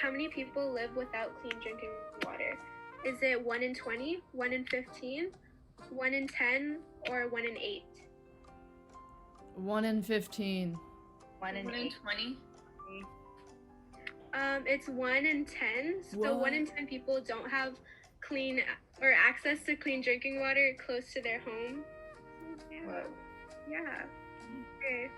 how many people live without clean drinking water? Is it 1 in 20, 1 in 15, 1 in 10, or 1 in 8? 1 in 15. 1 in 20? It's 1 in 10. So What? 1 in 10 people don't have clean or access to clean drinking water close to their home. Whoa. Yeah. Okay.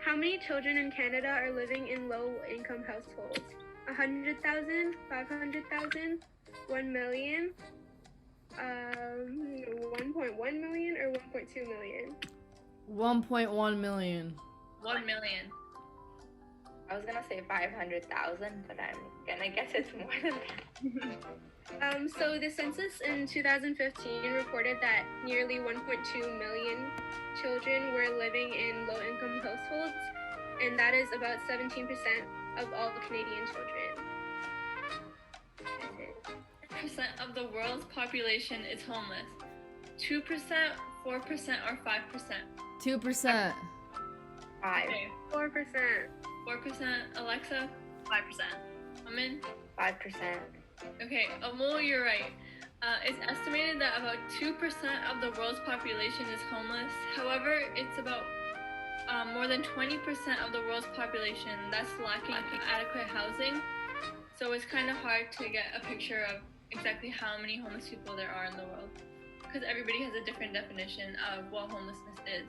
How many children in Canada are living in low-income households? 100,000, 500,000, 1 million, 1.1 million, or 1.2 million? 1.1 million. 1 million. I was gonna say 500,000, but I'm gonna guess it's more than that. So the census in 2015 reported that nearly 1.2 million children were living in low-income households, and that is about 17% of all Canadian children. That's it. Percent of the world's population is homeless. 2%, 4%, or 5%? 2%. 5. Okay. 4%. 4%. Alexa? 5%. Amin? 5%. Okay, Amol, you're right. It's estimated that about 2% of the world's population is homeless. However, it's about more than 20% of the world's population that's lacking adequate housing. So it's kind of hard to get a picture of exactly how many homeless people there are in the world, because everybody has a different definition of what homelessness is.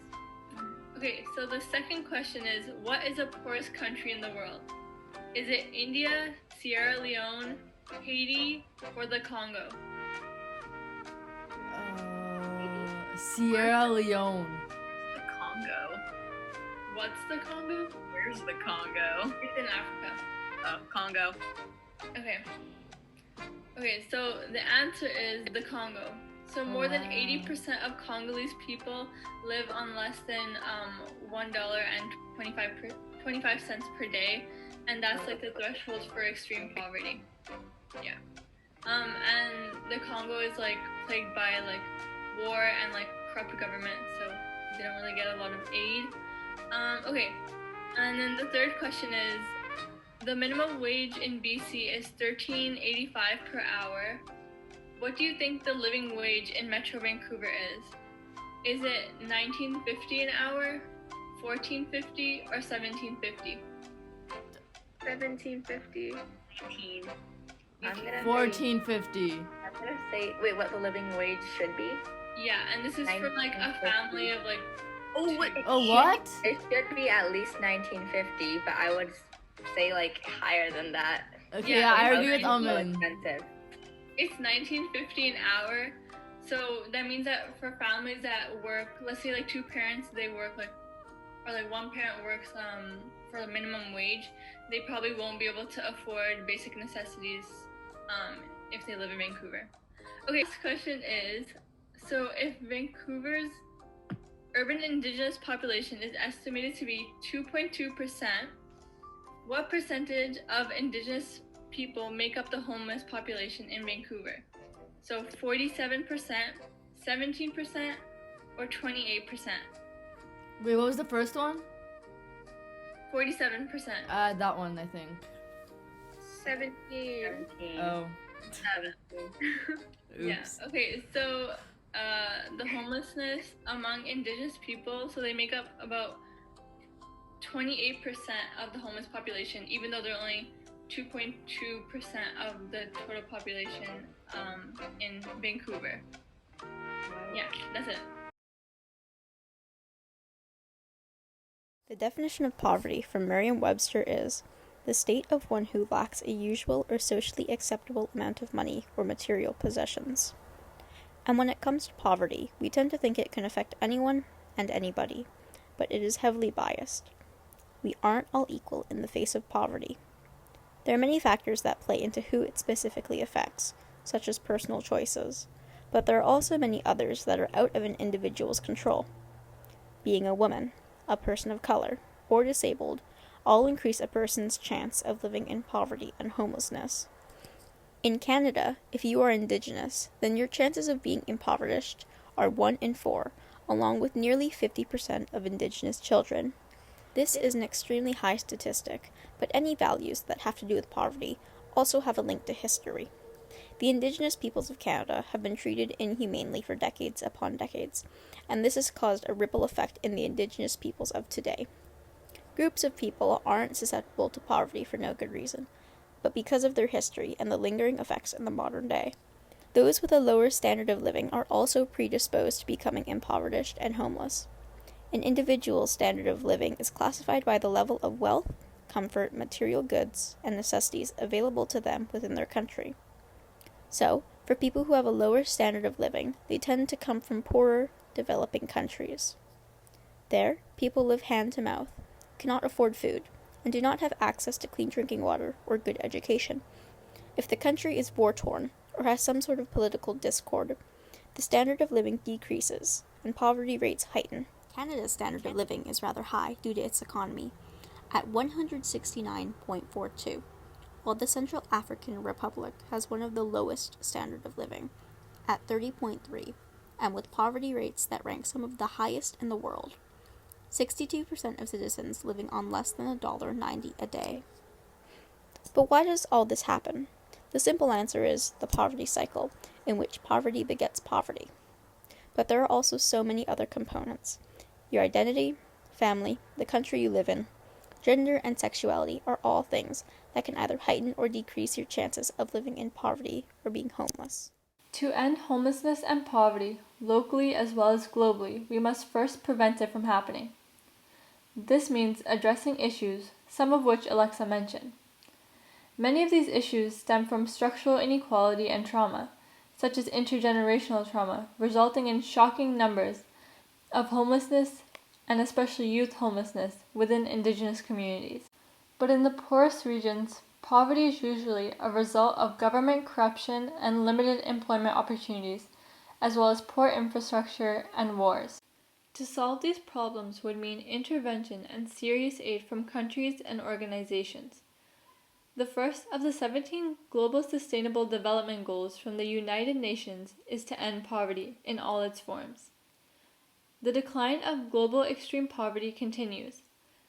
Okay, so the second question is, what is the poorest country in the world? Is it India, Sierra Leone, Haiti, or the Congo? Sierra Leone. The Congo. What's the Congo? Where's the Congo? It's in Africa. Oh, Congo. Okay, so the answer is the Congo. So more than 80% of Congolese people live on less than $1.25 per day, and that's like the threshold for extreme poverty. Yeah. And the Congo is like plagued by like war and like corrupt government, so they don't really get a lot of aid. Okay, and then the third question is, the minimum wage in BC is $13.85 per hour. What do you think the living wage in Metro Vancouver is? Is it $19.50 an hour, $14.50, or $17.50? $17.50. 19. I'm gonna $14.50. I'm gonna say, wait, what the living wage should be? Yeah, and this is for like a family of like. Oh, what? Oh, what? It should be at least 1950, but I would say like higher than that. Okay, Yeah, I it's agree with so Amin. Expensive. It's $19.50 an hour. So that means that for families that work, let's say like two parents, they work like, or like one parent works for the minimum wage, they probably won't be able to afford basic necessities if they live in Vancouver. Okay, this question is, so if Vancouver's urban indigenous population is estimated to be 2.2%, what percentage of indigenous people make up the homeless population in Vancouver? So 47%, 17%, or 28%? Wait, what was the first one? 47%. That one, I think. 17. 17. Oh. 7. Yeah. Oops. Okay, so the homelessness among indigenous people, so they make up about 28% of the homeless population, even though they're only 2.2% of the total population in Vancouver. Yeah, that's it. The definition of poverty from Merriam-Webster is the state of one who lacks a usual or socially acceptable amount of money or material possessions. And when it comes to poverty, we tend to think it can affect anyone and anybody, but it is heavily biased. We aren't all equal in the face of poverty. There are many factors that play into who it specifically affects, such as personal choices, but there are also many others that are out of an individual's control. Being a woman, a person of color, or disabled all increase a person's chance of living in poverty and homelessness. In Canada, if you are Indigenous, then your chances of being impoverished are 1 in 4, along with nearly 50% of Indigenous children. This is an extremely high statistic, but any values that have to do with poverty also have a link to history. The Indigenous peoples of Canada have been treated inhumanely for decades upon decades, and this has caused a ripple effect in the Indigenous peoples of today. Groups of people aren't susceptible to poverty for no good reason, but because of their history and the lingering effects in the modern day. Those with a lower standard of living are also predisposed to becoming impoverished and homeless. An individual's standard of living is classified by the level of wealth, comfort, material goods, and necessities available to them within their country. So, for people who have a lower standard of living, they tend to come from poorer, developing countries. There, people live hand to mouth, cannot afford food, and do not have access to clean drinking water or good education. If the country is war-torn, or has some sort of political discord, the standard of living decreases, and poverty rates heighten. Canada's standard of living is rather high due to its economy, at 169.42, while the Central African Republic has one of the lowest standard of living, at 30.3, and with poverty rates that rank some of the highest in the world. 62% of citizens living on less than $1.90 a day. But why does all this happen? The simple answer is the poverty cycle, in which poverty begets poverty. But there are also so many other components. Your identity, family, the country you live in, gender, and sexuality are all things that can either heighten or decrease your chances of living in poverty or being homeless. To end homelessness and poverty, locally as well as globally, we must first prevent it from happening. This means addressing issues, some of which Alexa mentioned. Many of these issues stem from structural inequality and trauma, such as intergenerational trauma, resulting in shocking numbers of homelessness and especially youth homelessness within Indigenous communities. But in the poorest regions, poverty is usually a result of government corruption and limited employment opportunities, as well as poor infrastructure and wars. To solve these problems would mean intervention and serious aid from countries and organizations. The first of the 17 Global Sustainable Development Goals from the United Nations is to end poverty in all its forms. The decline of global extreme poverty continues,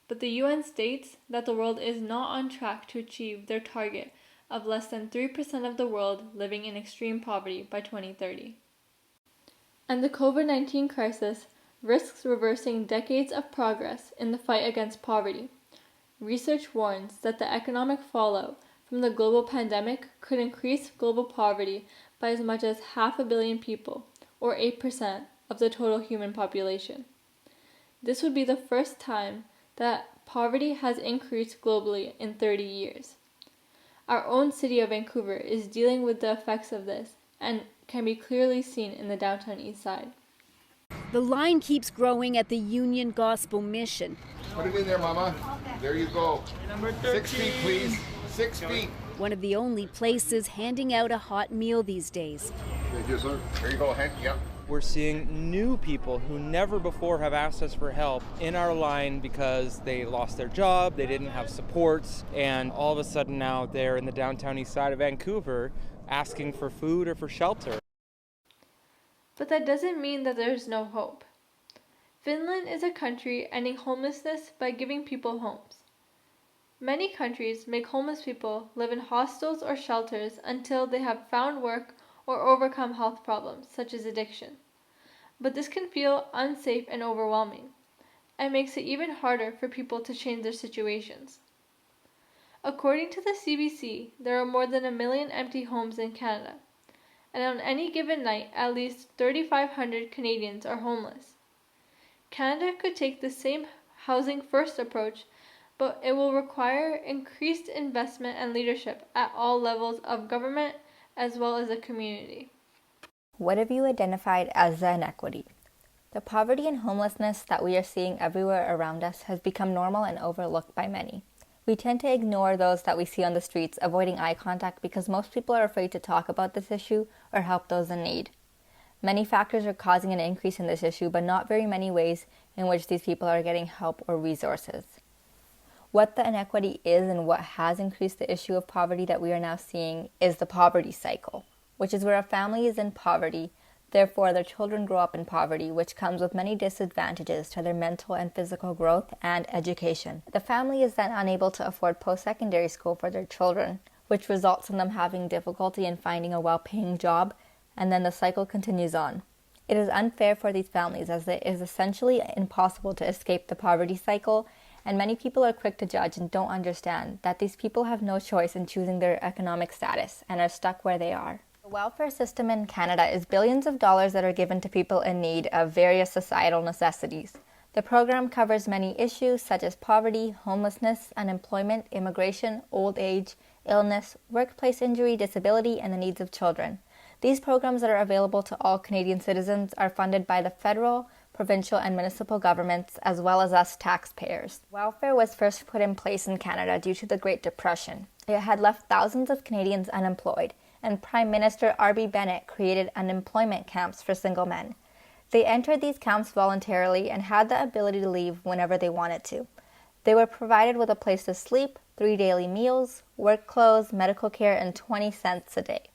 but the UN states that the world is not on track to achieve their target of less than 3% of the world living in extreme poverty by 2030. And the COVID-19 crisis risks reversing decades of progress in the fight against poverty. Research warns that the economic fallout from the global pandemic could increase global poverty by as much as 500 million people, or 8% of the total human population. This would be the first time that poverty has increased globally in 30 years. Our own city of Vancouver is dealing with the effects of this and can be clearly seen in the downtown east side. The line keeps growing at the Union Gospel Mission. Put it in there, Mama. There you go. Number 13. 6 feet, please. 6 feet. One of the only places handing out a hot meal these days. Thank you, sir. There you go, Hank. Yep. We're seeing new people who never before have asked us for help in our line because they lost their job, they didn't have supports, and all of a sudden now they're in the downtown east side of Vancouver asking for food or for shelter. But that doesn't mean that there's no hope. Finland is a country ending homelessness by giving people homes. Many countries make homeless people live in hostels or shelters until they have found work or overcome health problems, such as addiction. But this can feel unsafe and overwhelming, and makes it even harder for people to change their situations. According to the CBC, there are more than 1 million empty homes in Canada, and on any given night, at least 3,500 Canadians are homeless. Canada could take the same housing first approach, but it will require increased investment and leadership at all levels of government as well as the community. What have you identified as the inequity? The poverty and homelessness that we are seeing everywhere around us has become normal and overlooked by many. We tend to ignore those that we see on the streets, avoiding eye contact because most people are afraid to talk about this issue or help those in need. Many factors are causing an increase in this issue, but not very many ways in which these people are getting help or resources. What the inequity is and what has increased the issue of poverty that we are now seeing is the poverty cycle, which is where a family is in poverty. Therefore, their children grow up in poverty, which comes with many disadvantages to their mental and physical growth and education. The family is then unable to afford post-secondary school for their children, which results in them having difficulty in finding a well-paying job, and then the cycle continues on. It is unfair for these families as it is essentially impossible to escape the poverty cycle, and many people are quick to judge and don't understand that these people have no choice in choosing their economic status and are stuck where they are. The welfare system in Canada is billions of dollars that are given to people in need of various societal necessities. The program covers many issues such as poverty, homelessness, unemployment, immigration, old age, illness, workplace injury, disability, and the needs of children. These programs that are available to all Canadian citizens are funded by the federal, provincial, and municipal governments, as well as us taxpayers. Welfare was first put in place in Canada due to the Great Depression. It had left thousands of Canadians unemployed, and Prime Minister R.B. Bennett created unemployment camps for single men. They entered these camps voluntarily and had the ability to leave whenever they wanted to. They were provided with a place to sleep, 3 daily meals, work clothes, medical care, and 20 cents a day.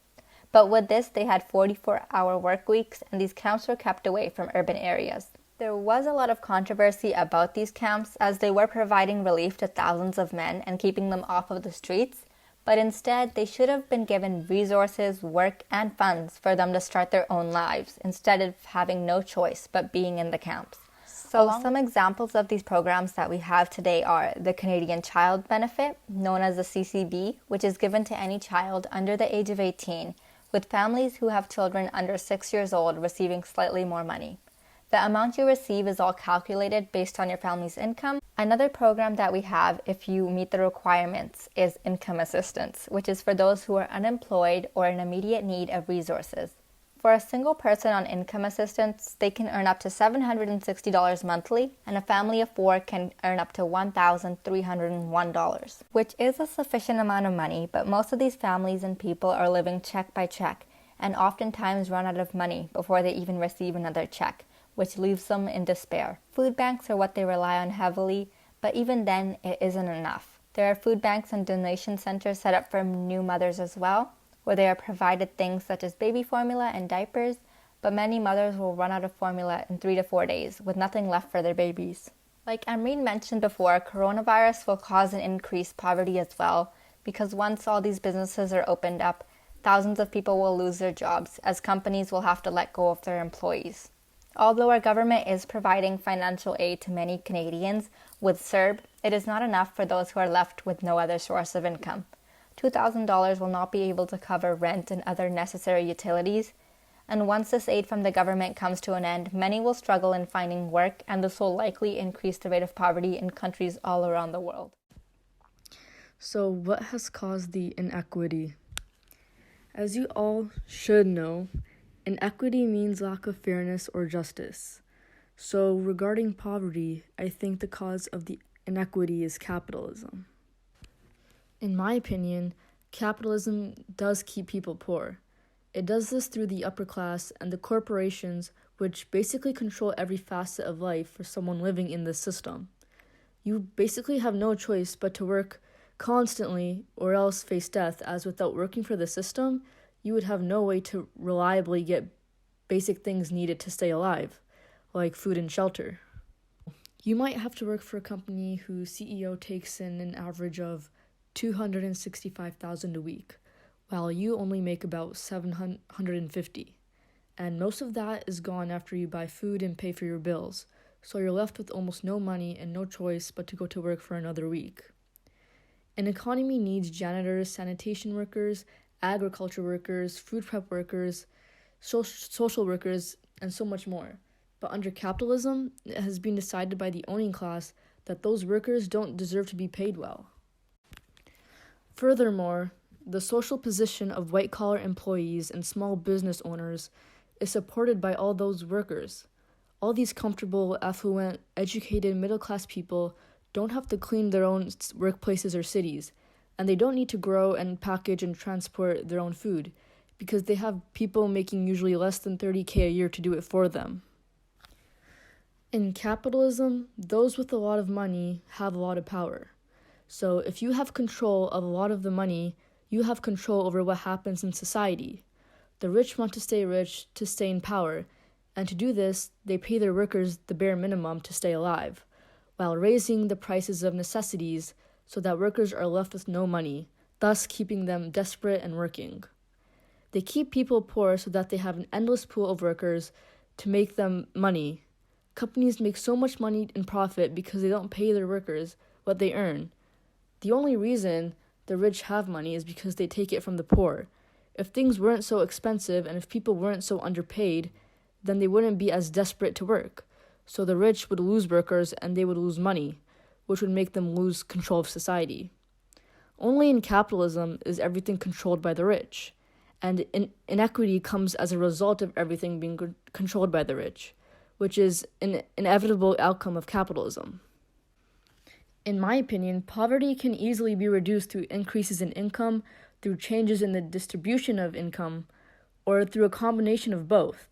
But with this, they had 44-hour work weeks, and these camps were kept away from urban areas. There was a lot of controversy about these camps as they were providing relief to thousands of men and keeping them off of the streets, but instead they should have been given resources, work, and funds for them to start their own lives instead of having no choice but being in the camps. So some examples of these programs that we have today are the Canadian Child Benefit, known as the CCB, which is given to any child under the age of 18, with families who have children under 6 years old receiving slightly more money. The amount you receive is all calculated based on your family's income. Another program that we have, if you meet the requirements, is income assistance, which is for those who are unemployed or in immediate need of resources. For a single person on income assistance, they can earn up to $760 monthly, and a family of 4 can earn up to $1,301, which is a sufficient amount of money, but most of these families and people are living check by check, and oftentimes run out of money before they even receive another check, which leaves them in despair. Food banks are what they rely on heavily, but even then, it isn't enough. There are food banks and donation centers set up for new mothers as well, where they are provided things such as baby formula and diapers, but many mothers will run out of formula in 3 to 4 days, with nothing left for their babies. Like Amreen mentioned before, coronavirus will cause an increased poverty as well, because once all these businesses are opened up, thousands of people will lose their jobs, as companies will have to let go of their employees. Although our government is providing financial aid to many Canadians with CERB, it is not enough for those who are left with no other source of income. $2,000 will not be able to cover rent and other necessary utilities, and once this aid from the government comes to an end, many will struggle in finding work, and this will likely increase the rate of poverty in countries all around the world. So what has caused the inequity? As you all should know, inequity means lack of fairness or justice. So regarding poverty, I think the cause of the inequity is capitalism. In my opinion, capitalism does keep people poor. It does this through the upper class and the corporations, which basically control every facet of life for someone living in this system. You basically have no choice but to work constantly or else face death, as without working for the system, you would have no way to reliably get basic things needed to stay alive, like food and shelter. You might have to work for a company whose CEO takes in an average of $265,000 a week, while you only make about $750, and most of that is gone after you buy food and pay for your bills, so you're left with almost no money and no choice but to go to work for another week. An economy needs janitors, sanitation workers, agriculture workers, food prep workers, social workers, and so much more. But under capitalism, it has been decided by the owning class that those workers don't deserve to be paid well. Furthermore, the social position of white-collar employees and small business owners is supported by all those workers. All these comfortable, affluent, educated, middle-class people don't have to clean their own workplaces or cities, and they don't need to grow and package and transport their own food, because they have people making usually less than $30,000 a year to do it for them. In capitalism, those with a lot of money have a lot of power. So if you have control of a lot of the money, you have control over what happens in society. The rich want to stay rich to stay in power, and to do this, they pay their workers the bare minimum to stay alive, while raising the prices of necessities so that workers are left with no money, thus keeping them desperate and working. They keep people poor so that they have an endless pool of workers to make them money. Companies make so much money in profit because they don't pay their workers what they earn. The only reason the rich have money is because they take it from the poor. If things weren't so expensive and if people weren't so underpaid, then they wouldn't be as desperate to work. So the rich would lose workers and they would lose money, which would make them lose control of society. Only in capitalism is everything controlled by the rich, and inequity comes as a result of everything being controlled by the rich, which is an inevitable outcome of capitalism. In my opinion, poverty can easily be reduced through increases in income, through changes in the distribution of income, or through a combination of both.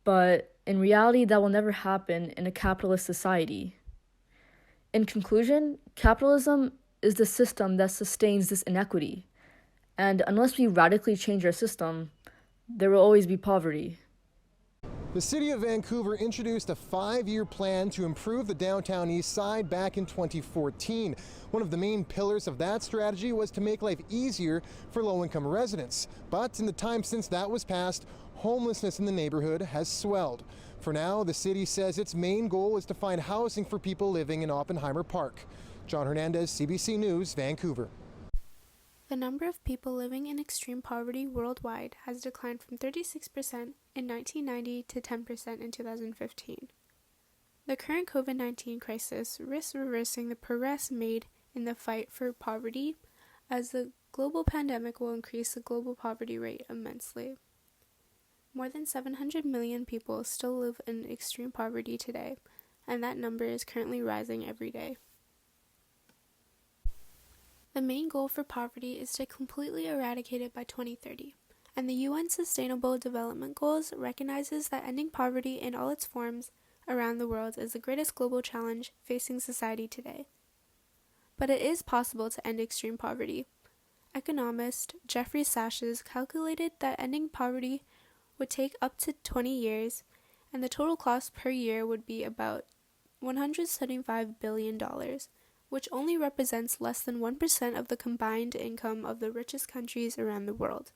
But in reality, that will never happen in a capitalist society. In conclusion, capitalism is the system that sustains this inequity. And unless we radically change our system, there will always be poverty. The City of Vancouver introduced a 5-year plan to improve the downtown east side back in 2014. One of the main pillars of that strategy was to make life easier for low-income residents. But in the time since that was passed, homelessness in the neighborhood has swelled. For now, the city says its main goal is to find housing for people living in Oppenheimer Park. John Hernandez, CBC News, Vancouver. The number of people living in extreme poverty worldwide has declined from 36% in 1990 to 10% in 2015. The current COVID-19 crisis risks reversing the progress made in the fight for poverty, as the global pandemic will increase the global poverty rate immensely. More than 700 million people still live in extreme poverty today, and that number is currently rising every day. The main goal for poverty is to completely eradicate it by 2030, and the UN Sustainable Development Goals recognizes that ending poverty in all its forms around the world is the greatest global challenge facing society today. But it is possible to end extreme poverty. Economist Jeffrey Sachs calculated that ending poverty would take up to 20 years, and the total cost per year would be about $175 billion, which only represents less than 1% of the combined income of the richest countries around the world.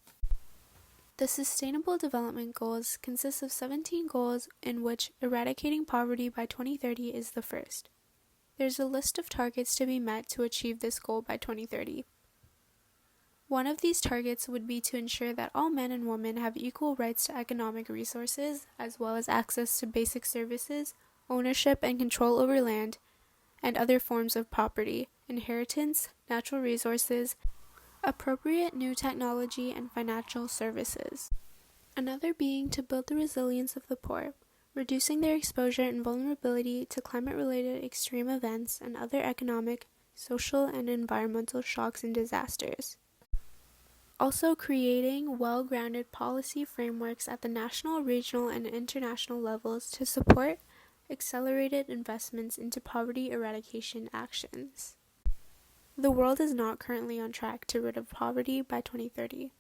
The Sustainable Development Goals consist of 17 goals, in which eradicating poverty by 2030 is the first. There's a list of targets to be met to achieve this goal by 2030. One of these targets would be to ensure that all men and women have equal rights to economic resources, as well as access to basic services, ownership and control over land, and other forms of property, inheritance, natural resources, appropriate new technology, and financial services. Another being to build the resilience of the poor, reducing their exposure and vulnerability to climate-related extreme events and other economic, social, and environmental shocks and disasters. Also creating well-grounded policy frameworks at the national, regional, and international levels to support accelerated investments into poverty eradication actions. The world is not currently on track to rid of poverty by 2030,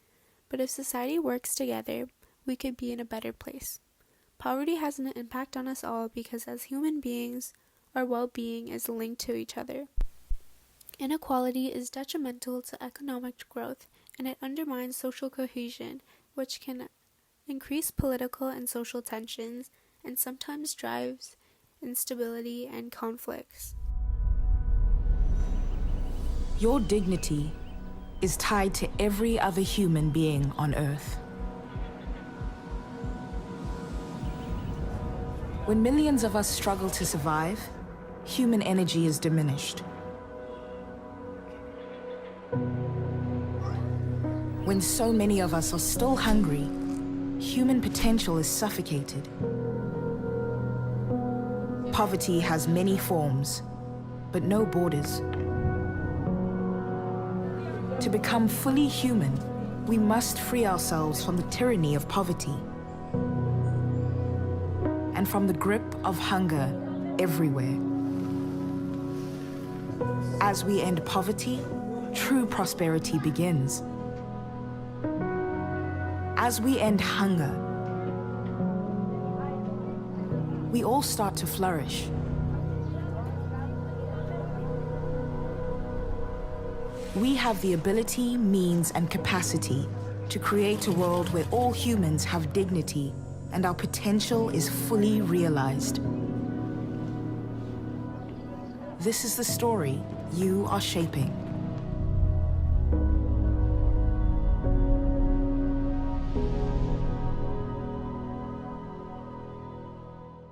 but if society works together, we could be in a better place. Poverty has an impact on us all because as human beings, our well-being is linked to each other. Inequality is detrimental to economic growth, and it undermines social cohesion, which can increase political and social tensions, and sometimes drives instability and conflicts. Your dignity is tied to every other human being on Earth. When millions of us struggle to survive, human energy is diminished. When so many of us are still hungry, human potential is suffocated. Poverty has many forms, but no borders. To become fully human, we must free ourselves from the tyranny of poverty and from the grip of hunger everywhere. As we end poverty, true prosperity begins. as we end hunger, we all start to flourish. We have the ability, means, and capacity to create a world where all humans have dignity and our potential is fully realized. This is the story you are shaping.